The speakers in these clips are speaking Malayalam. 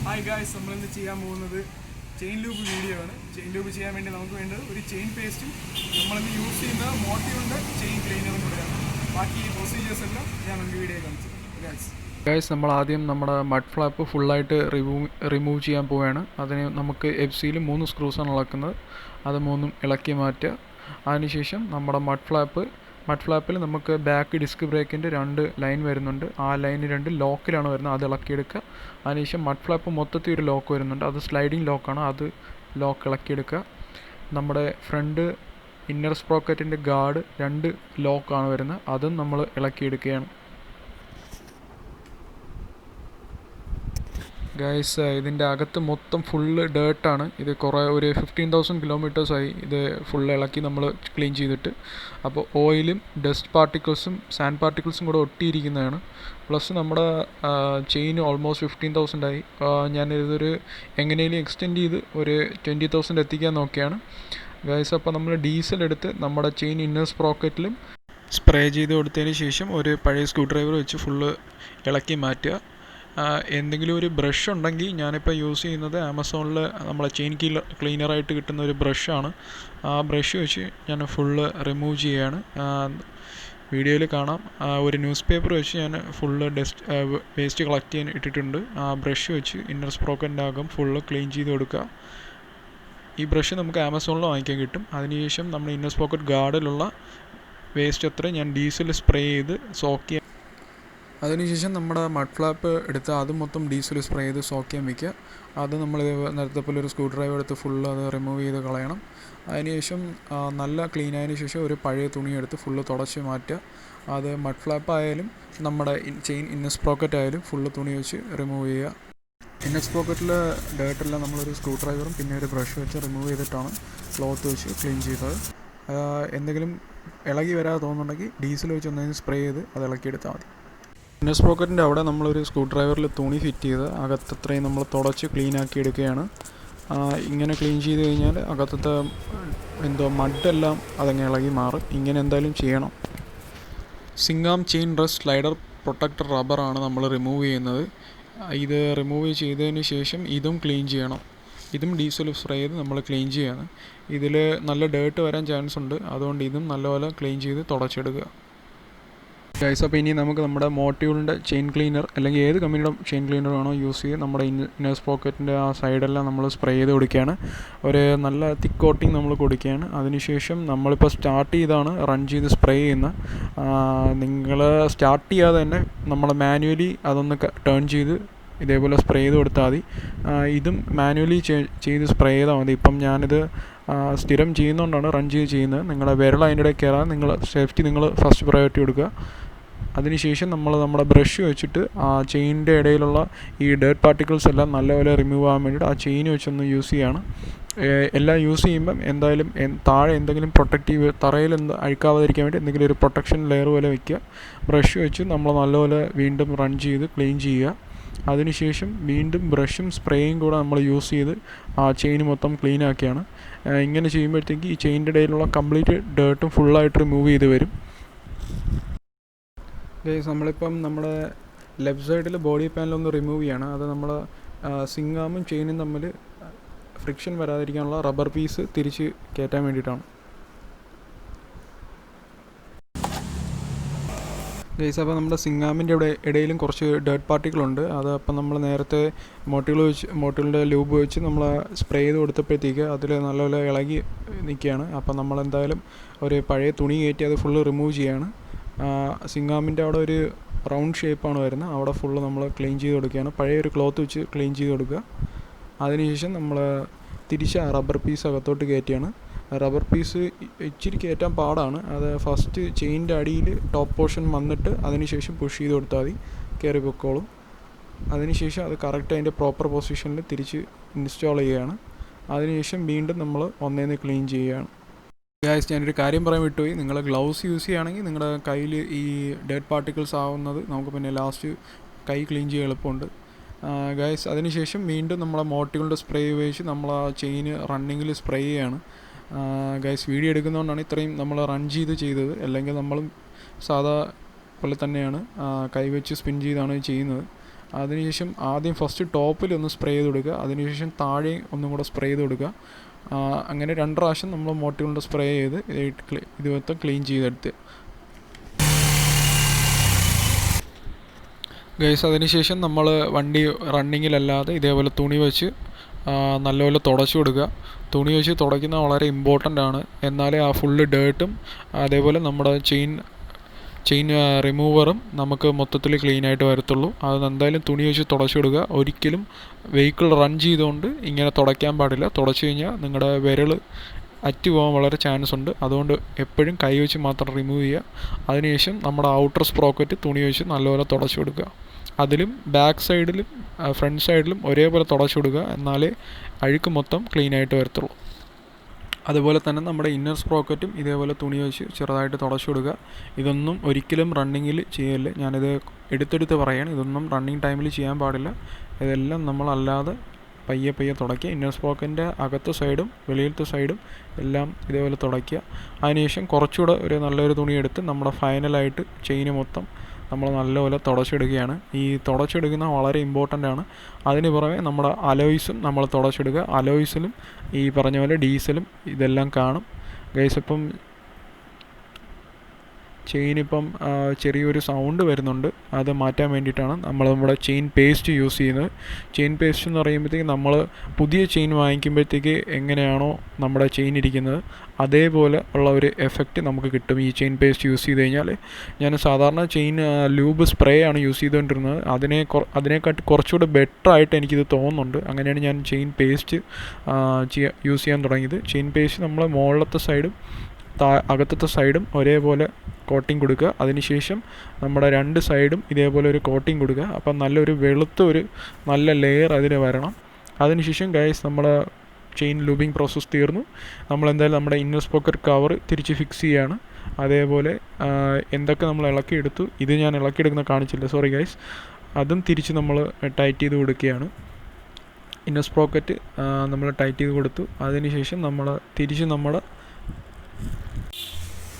Hi guys, നമ്മളിന്ന് ചെയ്യാൻ പോകുന്നത് ചെയിൻ ലൂബ് വീഡിയോ ആണ്. ചെയിൻ ലൂബ് ചെയ്യാൻ വേണ്ടി നമുക്ക് വേണ്ടത് ഒരു ചെയിൻ പേസ്റ്റും നമ്മളിന്ന് യൂസ് ചെയ്യുന്ന മോട്ടീവിൻ്റെ ചെയിൻ ക്ലീനറും കൂടെയാണ്. ബാക്കി പ്രൊസീജിയേഴ്സ് എല്ലാം ഞാൻ നമുക്ക് വീഡിയോ കാണിച്ചു ഗൈസ്. നമ്മൾ ആദ്യം നമ്മുടെ മഡ് ഫ്ലാപ്പ് ഫുള്ളായിട്ട് റിമൂവ് ചെയ്യാൻ പോവുകയാണ്. അതിന് നമുക്ക് എഫ്സിയിൽ 3 സ്ക്രൂസാണ് ഇളക്കുന്നത്. അത് 3 ഇളക്കി മാറ്റുക. അതിനുശേഷം നമ്മുടെ മഡ് ഫ്ലാപ്പിൽ നമുക്ക് ബാക്ക് ഡിസ്ക് ബ്രേക്കിൻ്റെ 2 ലൈൻ വരുന്നുണ്ട്. ആ ലൈൻ 2 ലോക്കിലാണ് വരുന്നത്. അത് ഇളക്കിയെടുക്കുക. അതിനുശേഷം മഡ് ഫ്ലാപ്പ് മൊത്തത്തിൽ ഒരു ലോക്ക് വരുന്നുണ്ട്. അത് സ്ലൈഡിങ് ലോക്കാണ്. അത് ലോക്ക് ഇളക്കിയെടുക്കുക. നമ്മുടെ ഫ്രണ്ട് ഇന്നർ സ്പ്രോക്കറ്റിൻ്റെ ഗാർഡ് 2 ലോക്കാണ് വരുന്നത്. അതും നമ്മൾ ഇളക്കിയെടുക്കുകയാണ്. ഗൈസ്, ഇതിൻ്റെ അകത്ത് മൊത്തം ഫുള്ള് ഡേർട്ടാണ്. ഇത് ഒരു 15,000 കിലോമീറ്റേഴ്സായി ഇത് ഫുള്ള് ഇളക്കി നമ്മൾ ക്ലീൻ ചെയ്തിട്ട്. അപ്പോൾ ഓയിലും ഡസ്റ്റ് പാർട്ടിക്കിൾസും സാൻഡ് പാർട്ടിക്കിൾസും കൂടെ ഒട്ടിയിരിക്കുന്നതാണ്. പ്ലസ് നമ്മുടെ ചെയിൻ ഓൾമോസ്റ്റ് 15,000 ആയി. ഞാനിതൊരു എങ്ങനെയും എക്സ്റ്റെൻഡ് ചെയ്ത് ഒരു 20,000 എത്തിക്കാൻ നോക്കിയാണ് ഗൈസ്. അപ്പോൾ നമ്മൾ ഡീസൽ എടുത്ത് നമ്മുടെ ചെയിൻ ഇന്നർ സ്പ്രോക്കറ്റിലും സ്പ്രേ ചെയ്ത് കൊടുത്തതിന് ശേഷം ഒരു പഴയ സ്ക്രൂ ഡ്രൈവർ വെച്ച് ഫുള്ള് ഇളക്കി മാറ്റുക. എന്തെങ്കിലും ഒരു ബ്രഷ് ഉണ്ടെങ്കിൽ ഞാനിപ്പോൾ യൂസ് ചെയ്യുന്നത് ആമസോണിൽ നമ്മളെ ചെയിൻ ക്ലീനറായിട്ട് കിട്ടുന്ന ഒരു ബ്രഷാണ്. ആ ബ്രഷ് വെച്ച് ഞാൻ ഫുള്ള് റിമൂവ് ചെയ്യുകയാണ്. വീഡിയോയിൽ കാണാം. ഒരു ന്യൂസ് പേപ്പർ വെച്ച് ഞാൻ ഫുള്ള് വേസ്റ്റ് കളക്ട് ചെയ്യാൻ ഇട്ടിട്ടുണ്ട്. ആ ബ്രഷ് വെച്ച് ഇന്നർ സ്പ്രോക്കറ്റിൻ്റെ അകം ഫുള്ള് ക്ലീൻ ചെയ്ത് കൊടുക്കുക. ഈ ബ്രഷ് നമുക്ക് ആമസോണിൽ വാങ്ങിക്കാൻ കിട്ടും. അതിനുശേഷം നമ്മൾ ഇന്നർ സ്പ്രോക്കറ്റ് ഗാർഡിലുള്ള വേസ്റ്റ് അത്ര ഞാൻ ഡീസൽ സ്പ്രേ ചെയ്ത് സോക്ക് ചെയ്യാൻ. അതിനുശേഷം നമ്മുടെ മഡ് ഫ്ലാപ്പ് എടുത്ത് അത് മൊത്തം ഡീസൽ സ്പ്രേ ചെയ്ത് സോക്ക് ചെയ്യാൻ വയ്ക്കുക. അത് നമ്മൾ നേരത്തെ പോലെ ഒരു സ്ക്രൂ ഡ്രൈവർ എടുത്ത് ഫുള്ള് അത് റിമൂവ് ചെയ്ത് കളയണം. അതിനുശേഷം നല്ല ക്ലീൻ ആയതിനു ശേഷം ഒരു പഴയ തുണി എടുത്ത് ഫുള്ള് തുടച്ച് മാറ്റുക. അത് മഡ് ഫ്ലാപ്പ് ആയാലും നമ്മുടെ ചെയിൻ ഇന്നർ സ്പ്രോക്കറ്റ് ആയാലും ഫുള്ള് തുണി വെച്ച് റിമൂവ് ചെയ്യുക. ഇന്നർ സ്പ്രോക്കറ്റിൽ ഡേർട്ടെല്ലാം നമ്മളൊരു സ്ക്രൂ ഡ്രൈവറും പിന്നെ ഒരു ബ്രഷ് വെച്ച് റിമൂവ് ചെയ്തിട്ടാണ് ക്ലോത്ത് വെച്ച് ക്ലീൻ ചെയ്തത്. എന്തെങ്കിലും ഇളകി വരാതെ തോന്നുന്നുണ്ടെങ്കിൽ ഡീസൽ വെച്ച് ഒന്നതിന് സ്പ്രേ ചെയ്ത് അത് ഇളക്കിയെടുത്താൽ മതി. ഇന്നർ സ്പ്രോക്കറ്റിൻ്റെ അവിടെ നമ്മളൊരു സ്ക്രൂ ഡ്രൈവറിൽ തുണി ഫിറ്റ് ചെയ്ത് അകത്തത്രയും നമ്മൾ തുടച്ച് ക്ലീൻ ആക്കി എടുക്കുകയാണ്. ഇങ്ങനെ ക്ലീൻ ചെയ്ത് കഴിഞ്ഞാൽ അകത്തത്തെ മഡെല്ലാം അതങ്ങ് ഇളകി മാറും. ഇങ്ങനെ എന്തായാലും ചെയ്യണം. സ്വിംഗാം ചെയിൻ റസ്റ്റ് സ്ലൈഡർ പ്രൊട്ടക്ടർ റബ്ബറാണ് നമ്മൾ റിമൂവ് ചെയ്യുന്നത്. ഇത് റിമൂവ് ചെയ്തതിന് ശേഷം ഇതും ക്ലീൻ ചെയ്യണം. ഇതും ഡീസൽ സ്പ്രേ ചെയ്ത് നമ്മൾ ക്ലീൻ ചെയ്യാണ്. ഇതിൽ നല്ല ഡേർട്ട് വരാൻ ചാൻസ് ഉണ്ട്. അതുകൊണ്ട് ഇതും നല്ലപോലെ ക്ലീൻ ചെയ്ത് തുടച്ചെടുക്കുക ഗൈസ്. അപ്പോൾ ഇനി നമുക്ക് നമ്മുടെ മോട്ടീവിൻ്റെ ചെയിൻ ക്ലീനർ അല്ലെങ്കിൽ ഏത് കമ്പനിയുടെ ചെയിൻ ക്ലീനർ വേണോ യൂസ് ചെയ്ത് നമ്മുടെ ഇന്നർ സ്പ്രോക്കറ്റിൻ്റെ ആ സൈഡെല്ലാം നമ്മൾ സ്പ്രേ ചെയ്ത് കൊടുക്കുകയാണ്. ഒരു നല്ല തിക്ക് കോട്ടിങ് നമ്മൾ കൊടുക്കുകയാണ്. അതിനുശേഷം നമ്മളിപ്പോൾ സ്റ്റാർട്ട് ചെയ്താണ് റൺ ചെയ്ത് സ്പ്രേ ചെയ്യുന്നത്. നിങ്ങൾ സ്റ്റാർട്ട് ചെയ്യാതെ തന്നെ നമ്മൾ മാനുവലി അതൊന്ന് ടേൺ ചെയ്ത് ഇതേപോലെ സ്പ്രേ ചെയ്ത് കൊടുത്താൽ മതി. ഇതും മാനുവലി ചെയ്ത് സ്പ്രേ ചെയ്താൽ മതി. ഇപ്പം ഞാനിത് സ്ഥിരം ചെയ്യുന്നതുകൊണ്ടാണ് റൺ ചെയ്ത് ചെയ്യുന്നത്. നിങ്ങളുടെ വിരൽ അതിൻ്റെ ഇടയിൽ കയറാൻ നിങ്ങൾ സേഫ്റ്റി നിങ്ങൾ ഫസ്റ്റ് പ്രയോറിറ്റി കൊടുക്കുക. അതിനുശേഷം നമ്മുടെ ബ്രഷ് വെച്ചിട്ട് ആ ചെയിനിൻ്റെ ഇടയിലുള്ള ഈ ഡേർട്ട് പാർട്ടിക്കിൾസ് എല്ലാം നല്ലപോലെ റിമൂവ് ആകാൻ വേണ്ടിയിട്ട് ആ ചെയിൻ വെച്ചൊന്ന് യൂസ് ചെയ്യുകയാണ്. എല്ലാം യൂസ് ചെയ്യുമ്പം എന്തായാലും താഴെ എന്തെങ്കിലും പ്രൊട്ടക്റ്റീവ് തറയിൽ അഴുക്കാവാതിരിക്കാൻ വേണ്ടി എന്തെങ്കിലും ഒരു പ്രൊട്ടക്ഷൻ ലെയർ പോലെ വയ്ക്കുക. ബ്രഷ് വെച്ച് നമ്മൾ നല്ലപോലെ വീണ്ടും റൺ ചെയ്ത് ക്ലീൻ ചെയ്യുക. അതിനുശേഷം വീണ്ടും ബ്രഷും സ്പ്രേയും കൂടെ നമ്മൾ യൂസ് ചെയ്ത് ആ ചെയിൻ മൊത്തം ക്ലീൻ ആക്കിയാണ്. ഇങ്ങനെ ചെയ്യുമ്പോഴത്തേക്ക് ഈ ചെയിൻ്റെ ഇടയിലുള്ള കംപ്ലീറ്റ് ഡേർട്ടും ഫുള്ളായിട്ട് റിമൂവ് ചെയ്ത് വരും. ഗൈസ്, നമ്മളിപ്പം നമ്മുടെ ലെഫ്റ്റ് സൈഡിൽ ബോഡി പാനലൊന്ന് റിമൂവ് ചെയ്യാണ്. അത് നമ്മൾ സ്വിംഗാമും ചെയിനും തമ്മിൽ ഫ്രിക്ഷൻ വരാതിരിക്കാനുള്ള റബ്ബർ പീസ് തിരിച്ച് കയറ്റാൻ വേണ്ടിയിട്ടാണ്. ഗൈസ്, അപ്പോൾ നമ്മുടെ സ്വിംഗാമിൻ്റെ ഇടയിലും കുറച്ച് ഡേർട്ട് പാർട്ടിക്കിളുണ്ട്. അത് അപ്പം നമ്മൾ നേരത്തെ മോട്ടീവിൻ്റെ ലൂബ് വെച്ച് നമ്മൾ സ്പ്രേ ചെയ്ത് കൊടുത്തപ്പോഴത്തേക്ക് അതിൽ നല്ലപോലെ ഇളകി നിൽക്കുകയാണ്. അപ്പം നമ്മളെന്തായാലും ഒരു പഴയ തുണി കയറ്റി അത് ഫുള്ള് റിമൂവ് ചെയ്യുകയാണ്. സ്വിംഗാമിൻ്റെ അവിടെ ഒരു റൗണ്ട് ഷേപ്പാണ് വരുന്നത്. അവിടെ ഫുള്ള് നമ്മൾ ക്ലീൻ ചെയ്ത് കൊടുക്കുകയാണ്. പഴയ ഒരു ക്ലോത്ത് വെച്ച് ക്ലീൻ ചെയ്ത് കൊടുക്കുക. അതിനുശേഷം നമ്മൾ തിരിച്ച് ആ റബ്ബർ പീസ് അകത്തോട്ട് കയറ്റിയാണ്. റബ്ബർ പീസ് ഇച്ചിരി കയറ്റാൻ പാടാണ്. അത് ഫസ്റ്റ് ചെയിൻ്റെ അടിയിൽ ടോപ്പ് പോർഷൻ വന്നിട്ട് അതിനുശേഷം പുഷ് ചെയ്ത് കൊടുത്താൽ മതി, കയറി പൊക്കോളും. അതിനുശേഷം അത് കറക്റ്റ് അതിൻ്റെ പ്രോപ്പർ പൊസിഷനിൽ തിരിച്ച് ഇൻസ്റ്റാൾ ചെയ്യുകയാണ്. അതിനുശേഷം വീണ്ടും നമ്മൾ ഒന്നേന്ന് ക്ലീൻ ചെയ്യുകയാണ്. ഗൈസ്, ഞാനൊരു കാര്യം പറയാൻ വിട്ടുപോയി. നിങ്ങൾ ഗ്ലൗസ് യൂസ് ചെയ്യുകയാണെങ്കിൽ നിങ്ങളുടെ കയ്യിൽ ഈ ഡേർട്ട് പാർട്ടിക്കിൾസ് ആവുന്നത് നമുക്ക് പിന്നെ ലാസ്റ്റ് കൈ ക്ലീൻ ചെയ്യാൻ എളുപ്പമുണ്ട് ഗൈസ്. അതിനുശേഷം വീണ്ടും നമ്മളെ മോട്ടീവിൻ്റെ സ്പ്രേ ഉപയോഗിച്ച് നമ്മൾ ആ ചെയിൻ റണ്ണിങ്ങിൽ സ്പ്രേ ചെയ്യുകയാണ് ഗൈസ്. വീഡിയോ എടുക്കുന്നതുകൊണ്ടാണ് ഇത്രയും നമ്മൾ റൺ ചെയ്തത്. അല്ലെങ്കിൽ നമ്മളും സാധാ പോലെ തന്നെയാണ് കൈവച്ച് സ്പിൻ ചെയ്താണ് ചെയ്യുന്നത്. അതിനുശേഷം ആദ്യം ഫസ്റ്റ് ടോപ്പിൽ ഒന്ന് സ്പ്രേ ചെയ്ത് കൊടുക്കുക, അതിനുശേഷം താഴെ ഒന്നും കൂടെ സ്പ്രേ ചെയ്ത് കൊടുക്കുക. അങ്ങനെ 2 പ്രാവശ്യം നമ്മൾ മോട്ടർ കൊണ്ട് സ്പ്രേ ചെയ്ത് ഇത് മൊത്തം ക്ലീൻ ചെയ്തെടുത്ത് ഗൈസ്. അതിനുശേഷം നമ്മൾ വണ്ടി റണ്ണിങ്ങിലല്ലാതെ ഇതേപോലെ തുണി വെച്ച് നല്ലപോലെ തുടച്ചു കൊടുക്കുക. തുണി വെച്ച് തുടയ്ക്കുന്നത് വളരെ ഇമ്പോർട്ടൻ്റ് ആണ്. എന്നാലേ ആ ഫുള്ള് ഡേർട്ടും അതേപോലെ നമ്മുടെ ചെയിൻ റിമൂവറും നമുക്ക് മൊത്തത്തിൽ ക്ലീനായിട്ട് വരത്തുള്ളൂ. അത് എന്തായാലും തുണി വെച്ച് തുടച്ചു കൊടുക്കുക. ഒരിക്കലും വെഹിക്കിൾ റൺ ചെയ്തുകൊണ്ട് ഇങ്ങനെ തുടയ്ക്കാൻ പാടില്ല. തുടച്ചു കഴിഞ്ഞാൽ നിങ്ങളുടെ വിരൽ അറ്റ് പോകാൻ വളരെ ചാൻസ് ഉണ്ട്. അതുകൊണ്ട് എപ്പോഴും കൈ വെച്ച് മാത്രം റിമൂവ് ചെയ്യുക. അതിനുശേഷം നമ്മുടെ ഔട്ടർ സ്പ്രോക്കറ്റ് തുണി വെച്ച് നല്ലപോലെ തുടച്ചു കൊടുക്കുക. അതിലും ബാക്ക് സൈഡിലും ഫ്രണ്ട് സൈഡിലും ഒരേപോലെ തുടച്ചു കൊടുക്കുക. എന്നാലേ അഴുക്ക് മൊത്തം ക്ലീനായിട്ട് വരത്തുള്ളൂ. അതുപോലെ തന്നെ നമ്മുടെ ഇന്നർ സ്പ്രോക്കറ്റും ഇതേപോലെ തുണി വെച്ച് ചെറുതായിട്ട് തുടച്ചു കൊടുക്കുക. ഇതൊന്നും ഒരിക്കലും റണ്ണിങ്ങിൽ ചെയ്യല്ല. ഞാനിത് എടുത്തെടുത്ത് പറയുകയാണ്. ഇതൊന്നും റണ്ണിങ് ടൈമിൽ ചെയ്യാൻ പാടില്ല. ഇതെല്ലാം നമ്മളല്ലാതെ പയ്യെ തുടയ്ക്കുക. ഇന്നർ സ്പ്രോക്കറ്റിൻ്റെ അകത്തെ സൈഡും വെളിയിലത്തെ സൈഡും എല്ലാം ഇതേപോലെ തുടയ്ക്കുക. അതിനുശേഷം കുറച്ചുകൂടെ ഒരു നല്ലൊരു തുണിയെടുത്ത് നമ്മുടെ ഫൈനലായിട്ട് ചെയിന് മൊത്തം നമ്മൾ നല്ലപോലെ തുടച്ചെടുക്കുകയാണ്. ഈ തുടച്ചെടുക്കുന്ന വളരെ ഇമ്പോർട്ടൻ്റ് ആണ്. അതിന് പുറമെ നമ്മുടെ അലോയ്സും നമ്മൾ തുടച്ചെടുക്കുക. അലോയ്സിലും ഈ പറഞ്ഞ പോലെ ഡീസലും ഇതെല്ലാം കാണും ഗൈസ്. ഇപ്പം ചെയിനിപ്പം ചെറിയൊരു സൗണ്ട് വരുന്നുണ്ട്. അത് മാറ്റാൻ വേണ്ടിയിട്ടാണ് നമ്മൾ നമ്മുടെ ചെയിൻ പേസ്റ്റ് യൂസ് ചെയ്യുന്നത്. ചെയിൻ പേസ്റ്റ് എന്ന് പറയുമ്പോഴത്തേക്ക് നമ്മൾ പുതിയ ചെയിൻ വാങ്ങിക്കുമ്പോഴത്തേക്ക് എങ്ങനെയാണോ നമ്മുടെ ചെയിൻ ഇരിക്കുന്നത് അതേപോലെ ഉള്ള ഒരു എഫക്റ്റ് നമുക്ക് കിട്ടും ഈ ചെയിൻ പേസ്റ്റ് യൂസ് ചെയ്ത് കഴിഞ്ഞാൽ. ഞാൻ സാധാരണ ചെയിൻ ലൂബ് സ്പ്രേ ആണ് യൂസ് ചെയ്തുകൊണ്ടിരുന്നത്. അതിനെക്കാട്ടി കുറച്ചുകൂടെ ബെറ്റർ ആയിട്ട് എനിക്കിത് തോന്നുന്നുണ്ട്. അങ്ങനെയാണ് ഞാൻ ചെയിൻ പേസ്റ്റ് യൂസ് ചെയ്യാൻ തുടങ്ങിയത്. ചെയിൻ പേസ്റ്റ് നമ്മൾ മുകളിലത്തെ സൈഡും അകത്തത്തെ സൈഡും ഒരേപോലെ കോട്ടിങ് കൊടുക്കുക. അതിനുശേഷം നമ്മുടെ 2 സൈഡും ഇതേപോലെ ഒരു കോട്ടിങ് കൊടുക്കുക. അപ്പം നല്ലൊരു വെളുത്ത ഒരു നല്ല ലെയർ അതിന് വരണം. അതിനുശേഷം ഗൈസ് നമ്മുടെ ചെയിൻ ലൂബിങ് പ്രോസസ്സ് തീർന്നു. നമ്മളെന്തായാലും നമ്മുടെ ഇന്നർ സ്പോക്കറ്റ് കവർ തിരിച്ച് ഫിക്സ് ചെയ്യുകയാണ്. അതേപോലെ എന്തൊക്കെ നമ്മൾ ഇളക്കിയെടുത്തു, ഇത് ഞാൻ ഇളക്കിയെടുക്കുന്ന കാണിച്ചില്ല, സോറി ഗൈസ്. അതും തിരിച്ച് നമ്മൾ ടൈറ്റ് ചെയ്ത് കൊടുക്കുകയാണ്. ഇന്നർ സ്പ്രോക്കറ്റ് നമ്മൾ ടൈറ്റ് ചെയ്ത് കൊടുത്തു. അതിനുശേഷം നമ്മൾ തിരിച്ച് നമ്മുടെ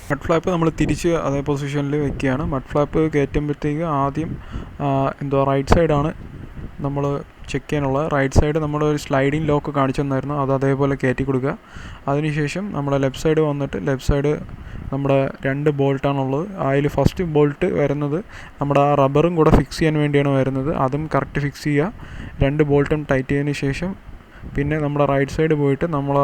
മഡ് ഫ്ലാപ്പ് നമ്മൾ തിരിച്ച് അതേ പൊസിഷനിൽ വെക്കുകയാണ്. മഡ് ഫ്ലാപ്പ് കയറ്റുമ്പോഴത്തേക്ക് ആദ്യം റൈറ്റ് സൈഡാണ് നമ്മൾ ചെക്ക് ചെയ്യാനുള്ളത്. റൈറ്റ് സൈഡ് നമ്മുടെ ഒരു സ്ലൈഡിങ് ലോക്ക് കാണിച്ചു തന്നായിരുന്നു, അത് അതേപോലെ കയറ്റി കൊടുക്കുക. അതിനുശേഷം നമ്മുടെ ലെഫ്റ്റ് സൈഡ് വന്നിട്ട് ലെഫ്റ്റ് സൈഡ് നമ്മുടെ 2 ബോൾട്ടാണുള്ളത്. അതിൽ ഫസ്റ്റ് ബോൾട്ട് വരുന്നത് നമ്മുടെ ആ റബ്ബറും കൂടെ ഫിക്സ് ചെയ്യാൻ വേണ്ടിയാണ് വരുന്നത്. അതും കറക്റ്റ് ഫിക്സ് ചെയ്യുക. 2 ബോൾട്ടും ടൈറ്റ് ചെയ്തതിന് ശേഷം പിന്നെ നമ്മുടെ റൈറ്റ് സൈഡ് പോയിട്ട് നമ്മൾ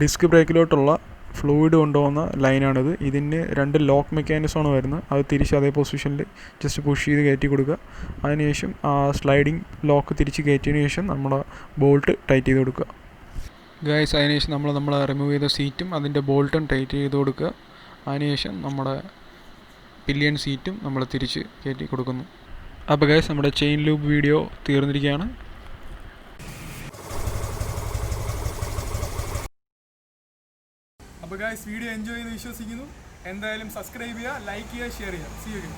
ഡിസ്ക് ബ്രേക്കിലോട്ടുള്ള ഫ്ലൂയിഡ് കൊണ്ടുപോകുന്ന ലൈനാണിത്. ഇതിന് 2 ലോക്ക് മെക്കാനിസമാണ് വരുന്നത്. അത് തിരിച്ച് അതേ പൊസിഷനിൽ ജസ്റ്റ് പുഷ് ചെയ്ത് കയറ്റി കൊടുക്കുക. അതിനുശേഷം ആ സ്ലൈഡിങ് ലോക്ക് തിരിച്ച് കയറ്റിയതിന് ശേഷം നമ്മുടെ ബോൾട്ട് ടൈറ്റ് ചെയ്ത് കൊടുക്കുക ഗൈസ്. അതിനുശേഷം നമ്മൾ റിമൂവ് ചെയ്ത സീറ്റും അതിൻ്റെ ബോൾട്ടും ടൈറ്റ് ചെയ്ത് കൊടുക്കുക. അതിനുശേഷം നമ്മുടെ പില്ലിയൻ സീറ്റും നമ്മൾ തിരിച്ച് കയറ്റി കൊടുക്കുന്നു. അപ്പോൾ ഗൈസ് നമ്മുടെ ചെയിൻ ലൂബ് വീഡിയോ തീർന്നിരിക്കുകയാണ്. അപ്പോൾ ഗൈസ് വീഡിയോ എൻജോയ് ചെയ്ത് വിശ്വസിക്കുന്നു. എന്തായാലും സബ്സ്ക്രൈബ് ചെയ്യുക, ലൈക്ക് ചെയ്യുക, ഷെയർ ചെയ്യുക. See you again.